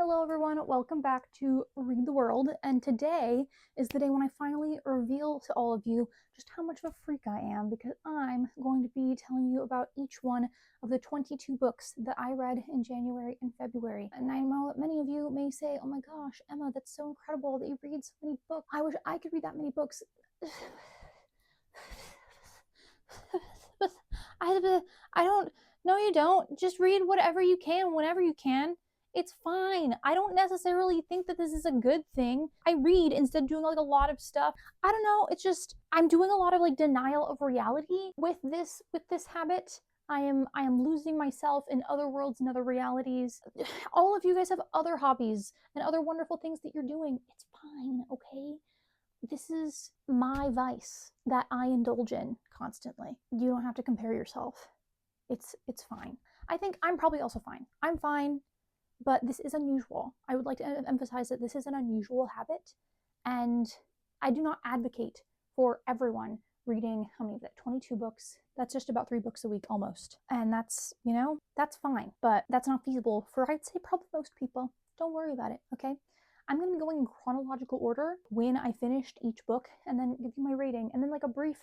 Hello everyone, welcome back to Read the World, and today is the day when I finally reveal to all of you just how much of a freak I am, because I'm going to be telling you about each one of the 22 books that I read in January and February. And I know that many of you may say, oh my gosh, Emma, that's so incredible that you read so many books. I wish I could read that many books. I don't, no you don't. Just read whatever you can, whenever you can. It's fine. I don't necessarily think that this is a good thing. I read instead of doing like a lot of stuff. I don't know, it's just I'm doing a lot of like denial of reality with this habit. I am losing myself in other worlds and other realities. All of you guys have other hobbies and other wonderful things that you're doing. It's fine, okay? This is my vice that I indulge in constantly. You don't have to compare yourself. It's fine. I think I'm probably also fine. I'm fine. But this is unusual. I would like to emphasize that this is an unusual habit, and I do not advocate for everyone reading, how many is that, 22 books? That's just about 3 books a week almost. And that's, you know, that's fine, but that's not feasible for, I'd say, probably most people. Don't worry about it, okay? I'm going to be going in chronological order when I finished each book, and then give you my rating, and then like a very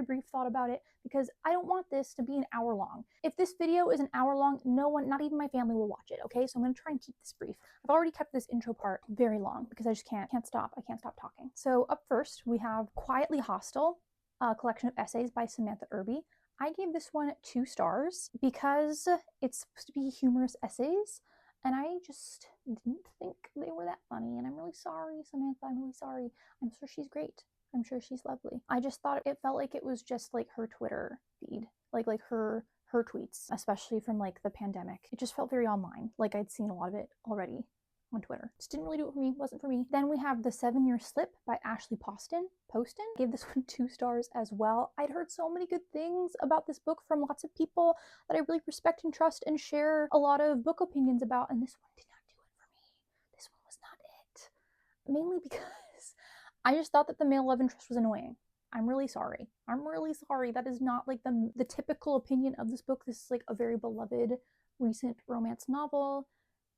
brief thought about it, because I don't want this to be an hour long. If this video is an hour long, no one, not even my family, will watch it, okay? So I'm going to try and keep this brief. I've already kept this intro part very long because I just can't stop. I can't stop talking. So up first, we have Quietly Hostile, a collection of essays by Samantha Irby. I gave this one 2 stars because it's supposed to be humorous essays, and I just didn't think they were that funny. And I'm really sorry, Samantha. I'm really sorry. I'm sure she's great. I'm sure she's lovely. I just thought it felt like it was just like her Twitter feed, like her tweets, especially from like the pandemic. It just felt very online. Like I'd seen a lot of it already on Twitter. Just didn't really do it for me. Wasn't for me. Then we have The 7-Year Slip by Ashley Poston. Gave this one 2 stars as well. I'd heard so many good things about this book from lots of people that I really respect and trust and share a lot of book opinions about, and this one did not do it for me. This one was not it. Mainly because I just thought that the male love interest was annoying. I'm really sorry. I'm really sorry. That is not like the typical opinion of this book. This is like a very beloved recent romance novel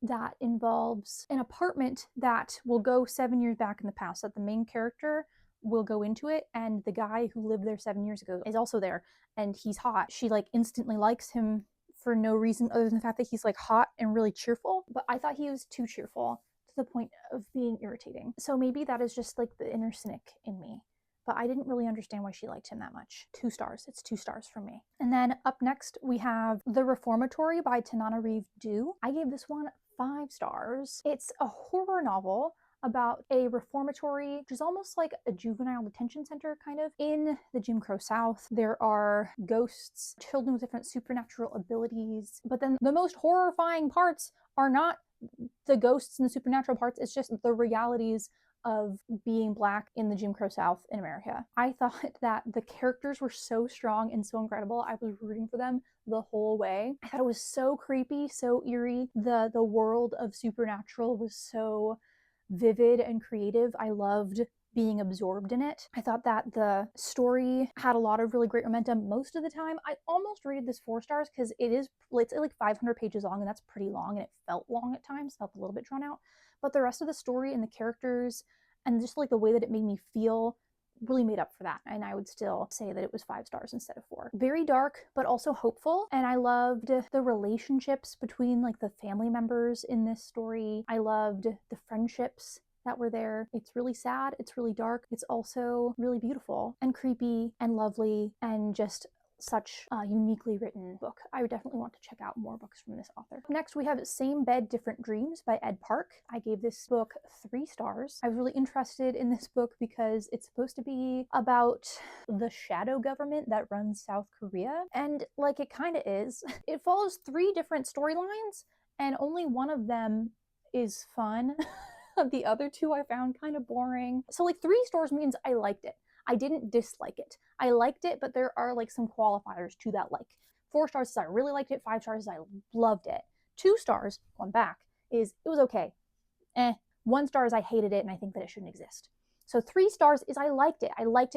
that involves an apartment that will go 7 years back in the past, that the main character will go into it, and the guy who lived there 7 years ago is also there, and he's hot. She like instantly likes him for no reason other than the fact that he's like hot and really cheerful, but I thought he was too cheerful to the point of being irritating. So maybe that is just like the inner cynic in me. But I didn't really understand why she liked him that much. 2 stars. It's 2 stars from me. And then up next, we have The Reformatory by Tananarive Due. I gave this one 5 stars. It's a horror novel about a reformatory, which is almost like a juvenile detention center, kind of, in the Jim Crow South. There are ghosts, children with different supernatural abilities, but then the most horrifying parts are not the ghosts and the supernatural parts, it's just the realities of being Black in the Jim Crow South in America. I thought that the characters were so strong and so incredible. I was rooting for them the whole way. I thought it was so creepy, so eerie. The world of supernatural was so vivid and creative. I loved being absorbed in it. I thought that the story had a lot of really great momentum most of the time. I almost rated this 4 stars because it's like 500 pages long, and that's pretty long, and it felt long at times, felt a little bit drawn out. But the rest of the story and the characters and just like the way that it made me feel really made up for that, and I would still say that it was 5 stars instead of 4. Very dark, but also hopeful, and I loved the relationships between like the family members in this story. I loved the friendships that were there. It's really sad, it's really dark, it's also really beautiful and creepy and lovely, and just such a uniquely written book. I would definitely want to check out more books from this author. Next, we have Same Bed, Different Dreams by Ed Park. I gave this book 3 stars. I was really interested in this book because it's supposed to be about the shadow government that runs South Korea, and like it kind of is. It follows 3 different storylines, and only one of them is fun. The other 2 I found kind of boring. So like 3 stars means I liked it. I didn't dislike it. I liked it, but there are like some qualifiers to that like. 4 stars is I really liked it, 5 stars is I loved it. 2 stars, going back, is it was okay. 1 star is I hated it and I think that it shouldn't exist. So 3 stars is I liked it,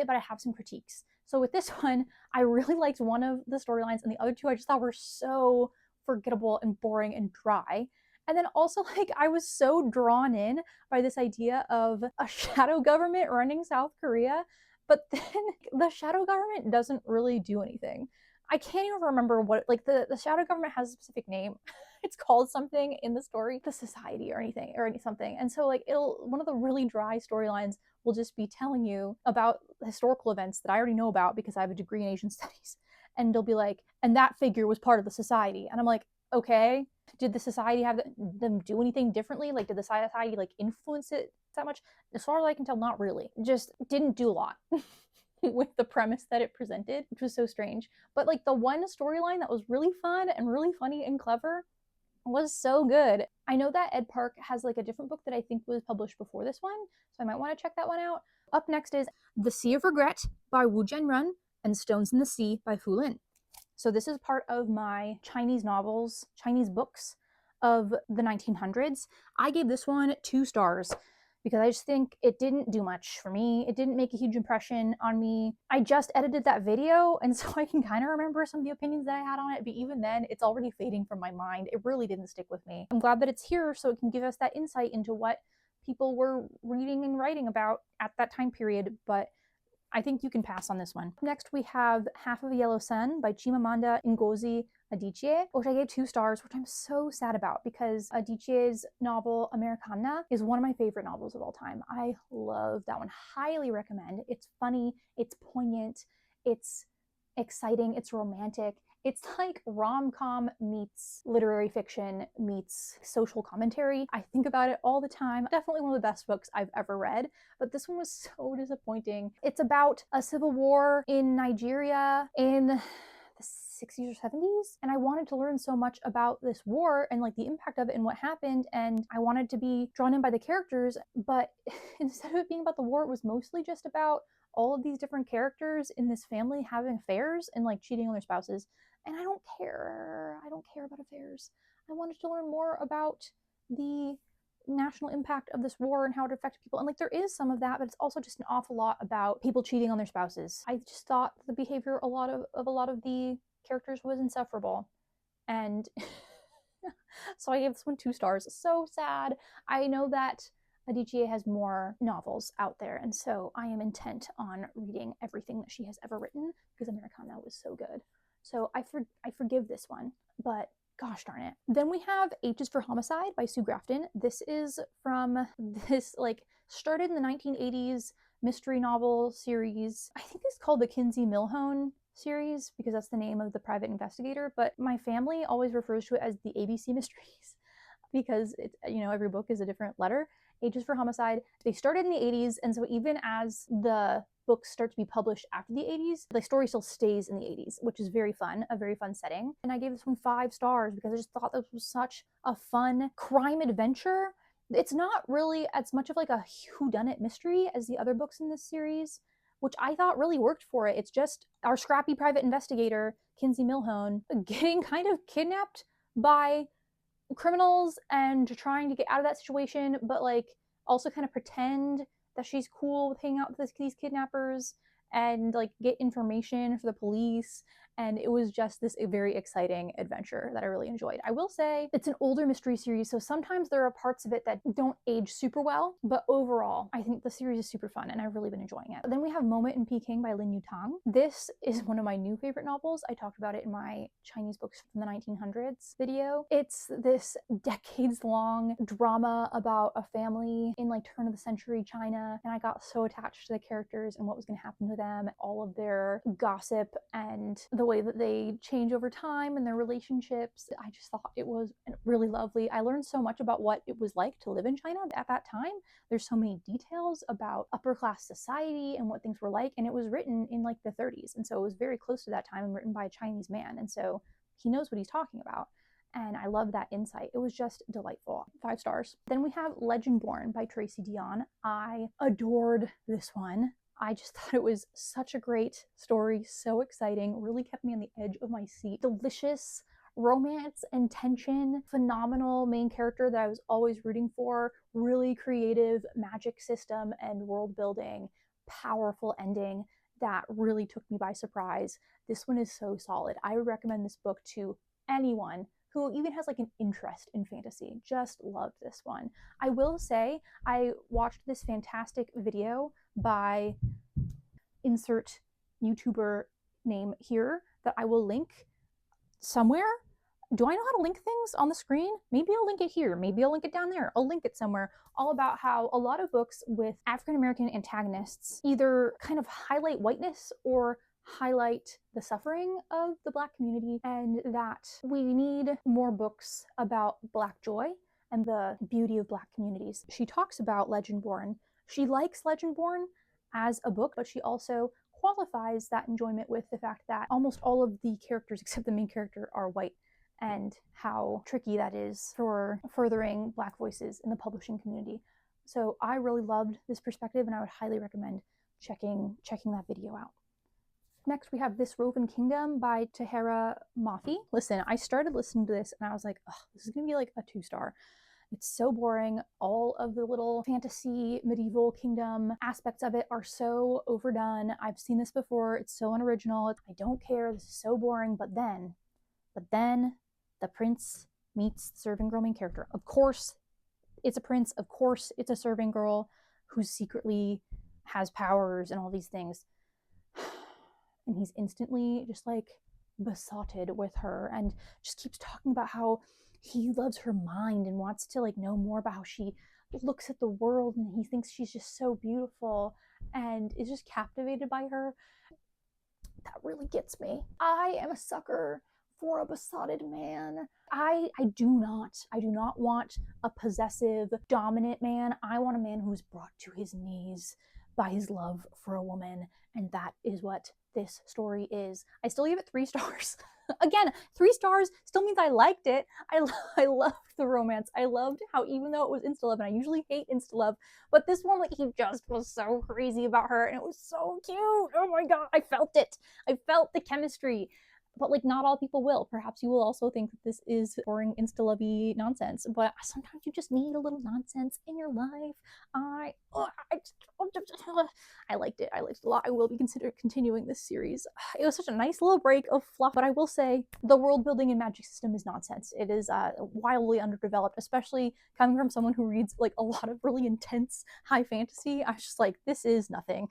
but I have some critiques. So with this one, I really liked one of the storylines, and the other 2 I just thought were so forgettable and boring and dry. And then also, like, I was so drawn in by this idea of a shadow government running South Korea, but then the shadow government doesn't really do anything. I can't even remember what, like, the shadow government has a specific name. It's called something in the story, the society or anything, or something. And so, like, one of the really dry storylines will just be telling you about historical events that I already know about because I have a degree in Asian studies. And they'll be like, and that figure was part of the society. And I'm like, okay, did the society have them do anything differently? Like, did the society like influence it that much? As far as I can tell, not really. Just didn't do a lot with the premise that it presented, which was so strange. But like the one storyline that was really fun and really funny and clever was so good. I know that Ed Park has like a different book that I think was published before this one, so I might want to check that one out. Up next is The Sea of Regret by Wu Jianren and Stones in the Sea by Fu Lin. So this is part of my Chinese novels, Chinese books of the 1900s. I gave this one 2 stars because I just think it didn't do much for me. It didn't make a huge impression on me. I just edited that video, and so I can kind of remember some of the opinions that I had on it, but even then, it's already fading from my mind. It really didn't stick with me. I'm glad that it's here so it can give us that insight into what people were reading and writing about at that time period, but I think you can pass on this one. Next, we have Half of a Yellow Sun by Chimamanda Ngozi Adichie, which I gave 2 stars, which I'm so sad about because Adichie's novel Americana is one of my favorite novels of all time. I love that one. Highly recommend. It's funny, it's poignant, it's exciting, it's romantic. It's like rom-com meets literary fiction meets social commentary. I think about it all the time. Definitely one of the best books I've ever read, but this one was so disappointing. It's about a civil war in Nigeria in the 60s or 70s, and I wanted to learn so much about this war and like the impact of it and what happened, and I wanted to be drawn in by the characters, but instead of it being about the war, it was mostly just about all of these different characters in this family having affairs and like cheating on their spouses. And I don't care. I don't care about affairs. I wanted to learn more about the national impact of this war and how it affected people. And like there is some of that, but it's also just an awful lot about people cheating on their spouses. I just thought the behavior a lot of the characters was insufferable. And so I gave this one 2 stars. So sad. I know that Adichie has more novels out there, and so I am intent on reading everything that she has ever written because Americana was so good. So I forgive this one, but gosh darn it. Then we have H is for Homicide by Sue Grafton. This is from this like started in the 1980s mystery novel series. I think it's called the Kinsey Milhone series because that's the name of the private investigator, but my family always refers to it as the ABC mysteries because it, every book is a different letter. H is for Homicide. They started in the 80s, and so even as the books start to be published after the 80s, the story still stays in the 80s, which is very fun, a very fun setting. And I gave this one 5 stars because I just thought this was such a fun crime adventure. It's not really as much of like a whodunit mystery as the other books in this series, which I thought really worked for it. It's just our scrappy private investigator, Kinsey Milhone, getting kind of kidnapped by criminals and trying to get out of that situation, but like also kind of pretend that she's cool with hanging out with these kidnappers and like get information for the police. And it was just this very exciting adventure that I really enjoyed. I will say it's an older mystery series, so sometimes there are parts of it that don't age super well, but overall, I think the series is super fun and I've really been enjoying it. Then we have Moment in Peking by Lin Yutang. This is one of my new favorite novels. I talked about it in my Chinese books from the 1900s video. It's this decades-long drama about a family in like turn of the century China, and I got so attached to the characters and what was going to happen to them, all of their gossip and the way that they change over time and their relationships. I just thought it was really lovely. I learned so much about what it was like to live in China at that time. There's so many details about upper class society and what things were like, and it was written in like the 30s, and so it was very close to that time and written by a Chinese man, and so he knows what he's talking about. And I love that insight. It was just delightful. 5 stars. Then we have Legendborn by Tracy Deonn. I adored this one. I just thought it was such a great story, so exciting, really kept me on the edge of my seat. Delicious romance and tension, phenomenal main character that I was always rooting for, really creative magic system and world building, powerful ending that really took me by surprise. This one is so solid. I would recommend this book to anyone who even has like an interest in fantasy. Just loved this one. I will say I watched this fantastic video by insert YouTuber name here that I will link somewhere. Do I know how to link things on the screen? Maybe I'll link it here. Maybe I'll link it down there. I'll link it somewhere. All about how a lot of books with African American antagonists either kind of highlight whiteness or highlight the suffering of the Black community, and that we need more books about Black joy and the beauty of Black communities. She talks about Legendborn. She likes Legendborn as a book, but she also qualifies that enjoyment with the fact that almost all of the characters except the main character are white, and how tricky that is for furthering Black voices in the publishing community. So I really loved this perspective, and I would highly recommend checking that video out. Next, we have This Woven Kingdom by Tahereh Mafi. Listen, I started listening to this and I was like, oh, this is gonna be like a 2-star. It's so boring. All of the little fantasy medieval kingdom aspects of it are so overdone. I've seen this before. It's so unoriginal. I don't care. This is so boring. But then the prince meets the serving girl main character. Of course, it's a prince. Of course, it's a serving girl who secretly has powers and all these things. And he's instantly just like besotted with her and just keeps talking about how he loves her mind and wants to like know more about how she looks at the world, and he thinks she's just so beautiful and is just captivated by her. That really gets me. I am a sucker for a besotted man. I do not want a possessive, dominant man. I want a man who's brought to his knees by his love for a woman, and that is what this story is. I still give it 3 stars. Again, 3 stars still means I liked it. I loved the romance. I loved how, even though it was insta-love, and I usually hate insta-love, but this one, like, he just was so crazy about her, and it was so cute. Oh my god, I felt it. I felt the chemistry. But like, not all people will. Perhaps you will also think that this is boring insta-lovey nonsense, but sometimes you just need a little nonsense in your life. I liked it. I liked it a lot. I will be considering continuing this series. It was such a nice little break of fluff, but I will say the world building and magic system is nonsense. It is wildly underdeveloped, especially coming from someone who reads like a lot of really intense high fantasy. I was just like, this is nothing.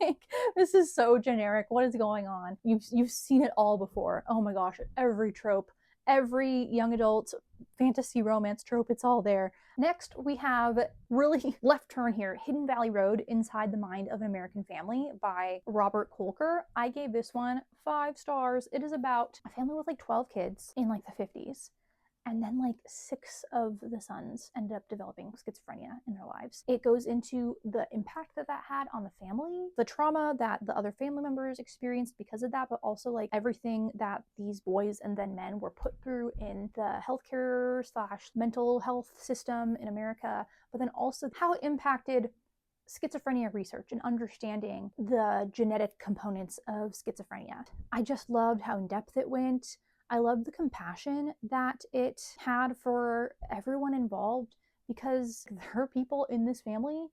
Like, this is so generic. What is going on? You've seen it all before. Oh my gosh, every trope, every young adult fantasy romance trope, it's all there. Next, we have really left turn here, Hidden Valley Road, Inside the Mind of an American Family by Robert Kolker. I gave this one 5 stars. It is about a family with like 12 kids in like the 50s. And then like 6 of the sons ended up developing schizophrenia in their lives. It goes into the impact that had on the family, the trauma that the other family members experienced because of that, but also like everything that these boys and then men were put through in the healthcare / mental health system in America, but then also how it impacted schizophrenia research and understanding the genetic components of schizophrenia. I just loved how in depth it went. I loved the compassion that it had for everyone involved, because there are people in this family,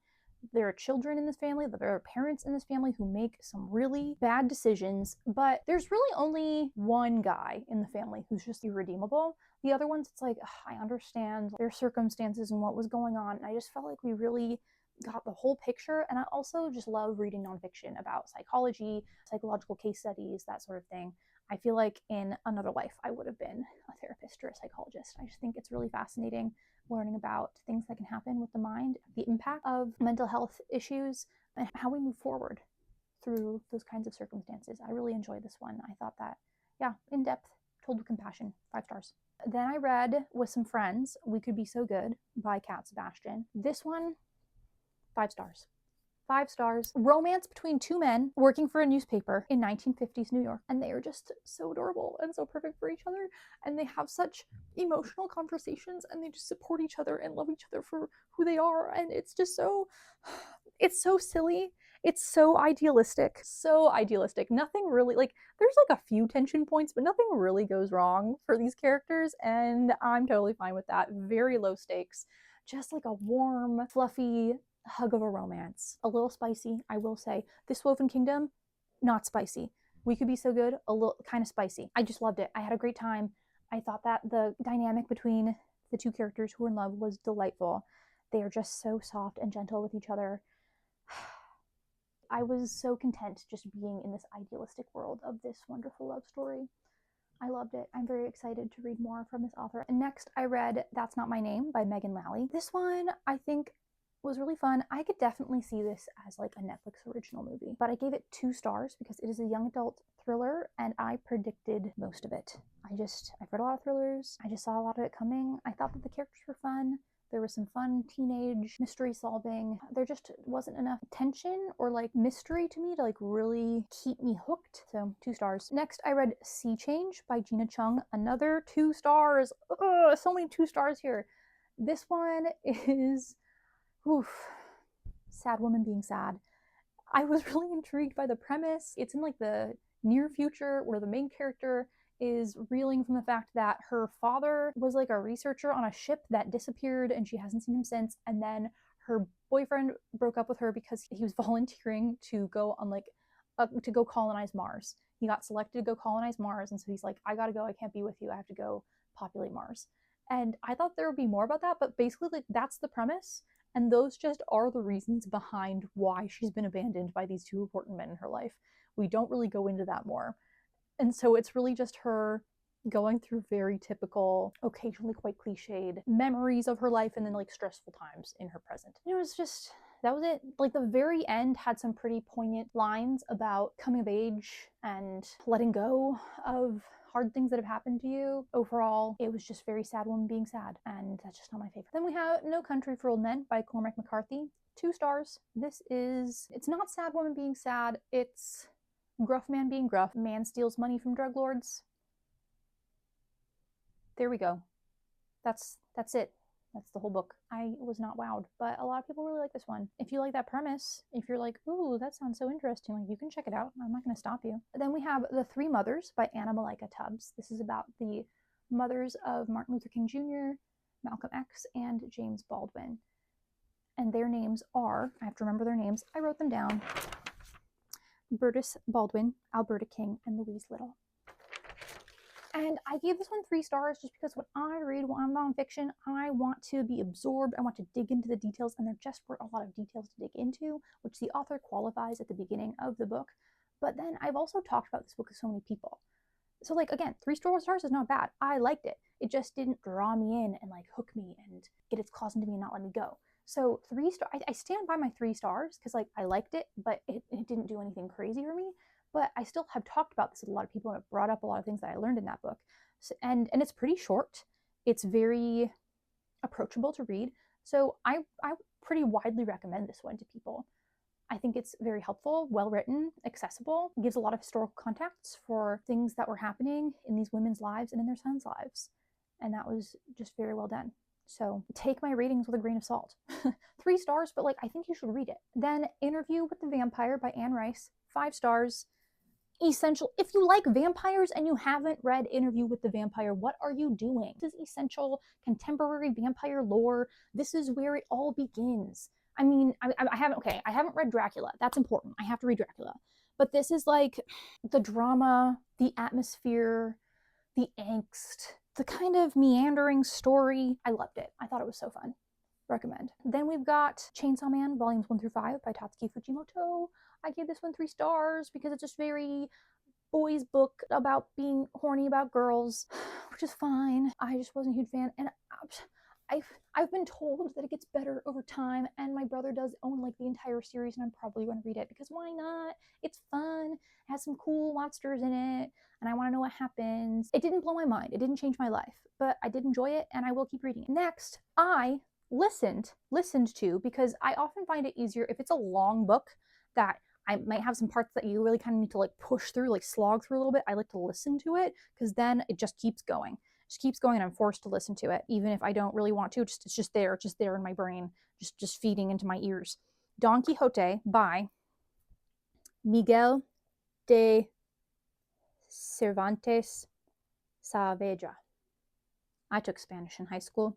there are children in this family, there are parents in this family who make some really bad decisions, but there's really only one guy in the family who's just irredeemable. The other ones, it's like, I understand their circumstances and what was going on, and I just felt like we really got the whole picture. And I also just love reading nonfiction about psychology, psychological case studies, that sort of thing. I feel like in another life I would have been a therapist or a psychologist. I just think it's really fascinating learning about things that can happen with the mind, the impact of mental health issues, and how we move forward through those kinds of circumstances. I really enjoyed this one. I thought that, yeah, in depth, told with compassion, 5 stars. Then I read with some friends We Could Be So Good by Cat Sebastian. This one, 5 stars. 5 stars. Romance between 2 men working for a newspaper in 1950s New York. And they are just so adorable and so perfect for each other. And they have such emotional conversations, and they just support each other and love each other for who they are. And it's just so, it's so silly. It's so idealistic. So idealistic. Nothing really, like, there's like a few tension points, but nothing really goes wrong for these characters. And I'm totally fine with that. Very low stakes. Just like a warm, fluffy hug of a romance. A little spicy, I will say. This Woven Kingdom, not spicy. We Could Be So Good, a little kind of spicy. I just loved it. I had a great time. I thought that the dynamic between the two characters who were in love was delightful. They are just so soft and gentle with each other. I was so content just being in this idealistic world of this wonderful love story. I loved it. I'm very excited to read more from this author. And next, I read That's Not My Name by Megan Lally. This one, I think, was really fun. I could definitely see this as like a Netflix original movie, but I gave it 2 stars because it is a young adult thriller and I predicted most of it. I've read a lot of thrillers. I just saw a lot of it coming. I thought that the characters were fun. There was some fun teenage mystery solving. There just wasn't enough tension or like mystery to me to like really keep me hooked. So 2 stars. Next, I read Sea Change by Gina Chung. Another 2 stars. Ugh, so many 2 stars here. This one is, oof, sad woman being sad. I was really intrigued by the premise. It's in like the near future where the main character is reeling from the fact that her father was like a researcher on a ship that disappeared and she hasn't seen him since, and then her boyfriend broke up with her because he was volunteering to go on like to go colonize Mars. He got selected to go colonize Mars, and so he's like, I gotta go, I can't be with you, I have to go populate Mars. And I thought there would be more about that, but basically like that's the premise, and those just are the reasons behind why she's been abandoned by these 2 important men in her life. We don't really go into that more. And so it's really just her going through very typical, occasionally quite cliched memories of her life and then like stressful times in her present. And it was just, that was it. Like the very end had some pretty poignant lines about coming of age and letting go of hard things that have happened to you. Overall, it was just very sad woman being sad, and that's just not my favorite. Then we have No Country for Old Men by Cormac McCarthy. 2 stars. It's not sad woman being sad, it's gruff man being gruff. Man steals money from drug lords. There we go. That's it. That's the whole book. I was not wowed, but a lot of people really like this one. If you like that premise, if you're like, ooh, that sounds so interesting, like you can check it out. I'm not going to stop you. Then we have The Three Mothers by Anna Malaika Tubbs. This is about the mothers of Martin Luther King Jr., Malcolm X, and James Baldwin. And their names are, I have to remember their names, I wrote them down: Bertus Baldwin, Alberta King, and Louise Little. And I gave this one 3 stars just because when I read nonfiction, I want to be absorbed, I want to dig into the details, and there just were a lot of details to dig into, which the author qualifies at the beginning of the book. But then I've also talked about this book with so many people. So like, again, 3 stars is not bad. I liked it. It just didn't draw me in and like hook me and get its claws into me and not let me go. So 3 stars, I stand by my 3 stars because like I liked it, but it didn't do anything crazy for me. But I still have talked about this with a lot of people and have brought up a lot of things that I learned in that book. So, and it's pretty short. It's very approachable to read. So I pretty widely recommend this one to people. I think it's very helpful, well written, accessible, gives a lot of historical context for things that were happening in these women's lives and in their sons' lives. And that was just very well done. So take my ratings with a grain of salt. 3 stars, but like I think you should read it. Then Interview with the Vampire by Anne Rice, 5 stars. Essential. If you like vampires and you haven't read Interview with the Vampire, what are you doing? This is essential contemporary vampire lore. This is where it all begins. I mean, I haven't read Dracula. That's important. I have to read Dracula. But this is like the drama, the atmosphere, the angst, the kind of meandering story. I loved it. I thought it was so fun. Recommend. Then we've got Chainsaw Man Volumes 1 through 5 by Tatsuki Fujimoto. I gave this one 3 stars because it's just very boys' book about being horny about girls, which is fine. I just wasn't a huge fan, and I've been told that it gets better over time, and my brother does own like the entire series, and I'm probably going to read it because why not? It's fun. It has some cool monsters in it, and I want to know what happens. It didn't blow my mind. It didn't change my life, but I did enjoy it, and I will keep reading it. Next, I listened to, because I often find it easier if it's a long book that I might have some parts that you really kind of need to like push through, like slog through a little bit. I like to listen to it because then it just keeps going. And I'm forced to listen to it, even if I don't really want to. It's just there in my brain, just feeding into my ears. Don Quixote by Miguel de Cervantes Saavedra. I took Spanish in high school.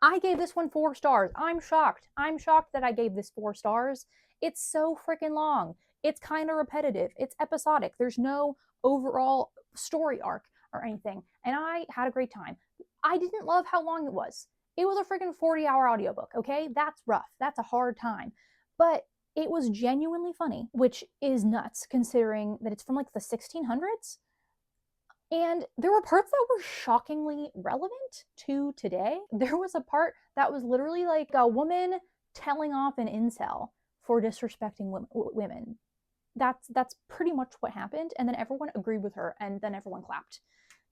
I gave this one 4 stars. I'm shocked that I gave this 4 stars. It's so freaking long. It's kind of repetitive. It's episodic. There's no overall story arc. or anything, and I had a great time. I didn't love how long it was. It was a freaking 40-hour audiobook, okay? That's rough. That's a hard time. But it was genuinely funny, which is nuts considering that it's from like the 1600s. And there were parts that were shockingly relevant to today. There was a part that was literally like a woman telling off an incel for disrespecting women. That's pretty much what happened. And then everyone agreed with her, and then everyone clapped.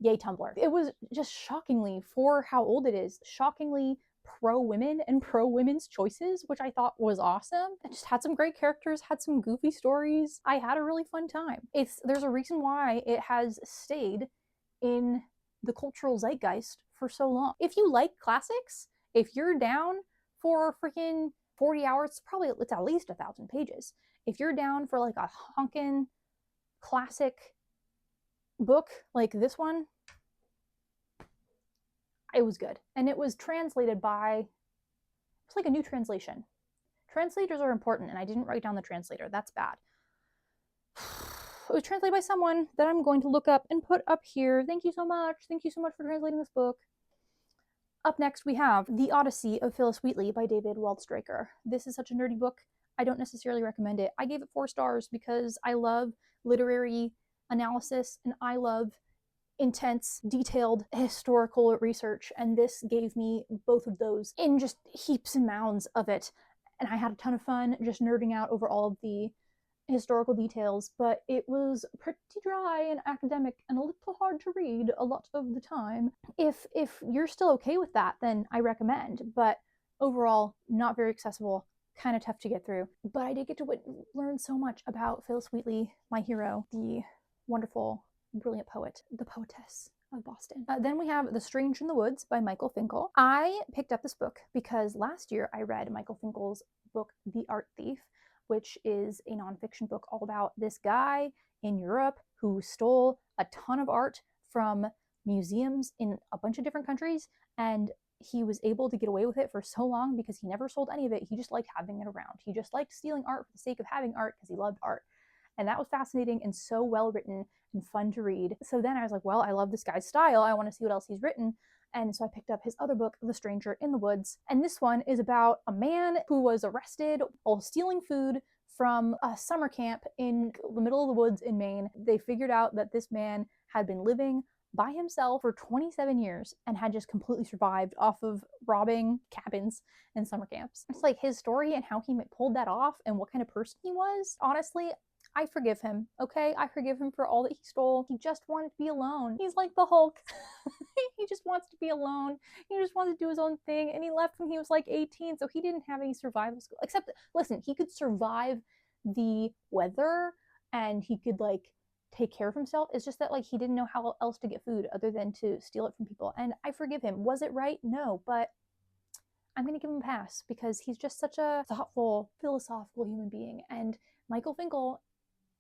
Yay, Tumblr. It was just shockingly, for how old it is, shockingly pro-women and pro-women's choices, which I thought was awesome. It just had some great characters, had some goofy stories. I had a really fun time. There's a reason why it has stayed in the cultural zeitgeist for so long. If you like classics, if you're down for freaking 40 hours, it's at least 1,000 pages. If you're down for like a honkin' classic book like this one, it was good. And it was translated by, it's like a new translation. Translators are important, and I didn't write down the translator. That's bad. It was translated by someone that I'm going to look up and put up here. Thank you so much. Thank you so much for translating this book. Up next, we have The Odyssey of Phyllis Wheatley by David Waldstreicher. This is such a nerdy book. I don't necessarily recommend it. I gave it 4 stars because I love literary analysis and I love intense, detailed historical research, and this gave me both of those in just heaps and mounds of it. And I had a ton of fun just nerding out over all of the historical details, but it was pretty dry and academic and a little hard to read a lot of the time. If you're still okay with that, then I recommend, but overall, not very accessible, kind of tough to get through. But I did get to learn so much about Phyllis Wheatley, my hero, the wonderful, brilliant poet, the poetess of Boston. Then we have The Stranger in the Woods by Michael Finkel. I picked up this book because last year I read Michael Finkel's book, The Art Thief, which is a nonfiction book all about this guy in Europe who stole a ton of art from museums in a bunch of different countries, and he was able to get away with it for so long because he never sold any of it. He just liked having it around. He just liked stealing art for the sake of having art because he loved art. And that was fascinating and so well written and fun to read. So then I was like, well, I love this guy's style. I want to see what else he's written. And so I picked up his other book, The Stranger in the Woods. And this one is about a man who was arrested while stealing food from a summer camp in the middle of the woods in Maine. They figured out that this man had been living by himself for 27 years and had just completely survived off of robbing cabins and summer camps. It's like his story and how he pulled that off and what kind of person he was. Honestly, I forgive him, okay? I forgive him for all that he stole. He just wanted to be alone. He's like the Hulk. He just wants to be alone. He just wants to do his own thing. And he left when he was like 18, so he didn't have any survival skills. Except, listen, he could survive the weather and he could like take care of himself. It's just that like he didn't know how else to get food other than to steal it from people. And I forgive him. Was it right? No, but I'm going to give him a pass because he's just such a thoughtful, philosophical human being. And Michael Finkel,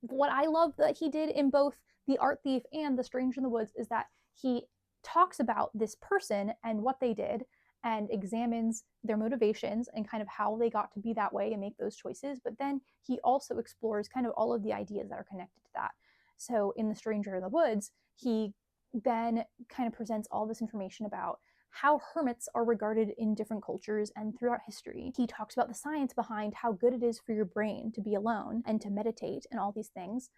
what I love that he did in both The Art Thief and The Stranger in the Woods is that he talks about this person and what they did and examines their motivations and kind of how they got to be that way and make those choices. But then he also explores kind of all of the ideas that are connected to that. So in The Stranger in the Woods, he then kind of presents all this information about how hermits are regarded in different cultures and throughout history. He talks about the science behind how good it is for your brain to be alone and to meditate and all these things.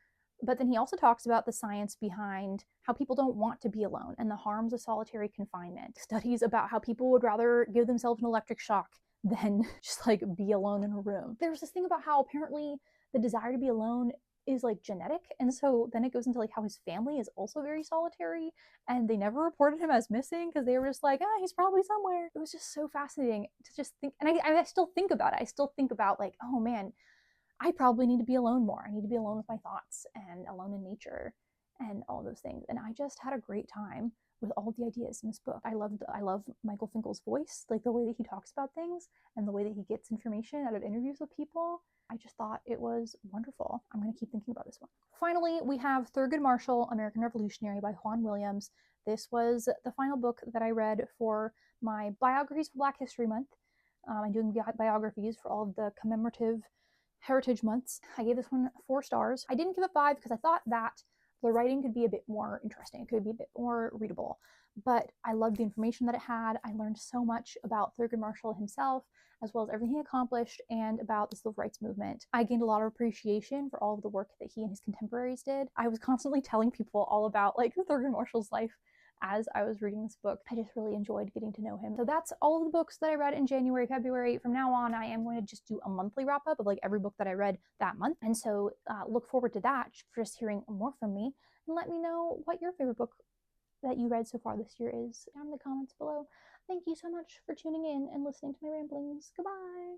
But then he also talks about the science behind how people don't want to be alone and the harms of solitary confinement. Studies about how people would rather give themselves an electric shock than just like be alone in a room. There's this thing about how apparently the desire to be alone is like genetic, and so then it goes into like how his family is also very solitary and they never reported him as missing because they were just like, he's probably somewhere. It was just so fascinating to just think, and I still think about it. I still think about like, oh man, I probably need to be alone more. I need to be alone with my thoughts and alone in nature and all those things. And I just had a great time with all the ideas in this book. I love Michael Finkel's voice, like the way that he talks about things and the way that he gets information out of interviews with people. I just thought it was wonderful. I'm going to keep thinking about this one. Finally, we have Thurgood Marshall, American Revolutionary by Juan Williams. This was the final book that I read for my Biographies for Black History Month. I'm doing biographies for all of the commemorative heritage months. I gave this one 4 stars. I didn't give it 5 because I thought that The writing could be a bit more interesting. It could be a bit more readable. But I loved the information that it had. I learned so much about Thurgood Marshall himself, as well as everything he accomplished, and about the civil rights movement. I gained a lot of appreciation for all of the work that he and his contemporaries did. I was constantly telling people all about like Thurgood Marshall's life as I was reading this book. I just really enjoyed getting to know him. So that's all of the books that I read in January, February. From now on, I am going to just do a monthly wrap up of like every book that I read that month. And so look forward to that, for just hearing more from me. And let me know what your favorite book that you read so far this year is down in the comments below. Thank you so much for tuning in and listening to my ramblings. Goodbye.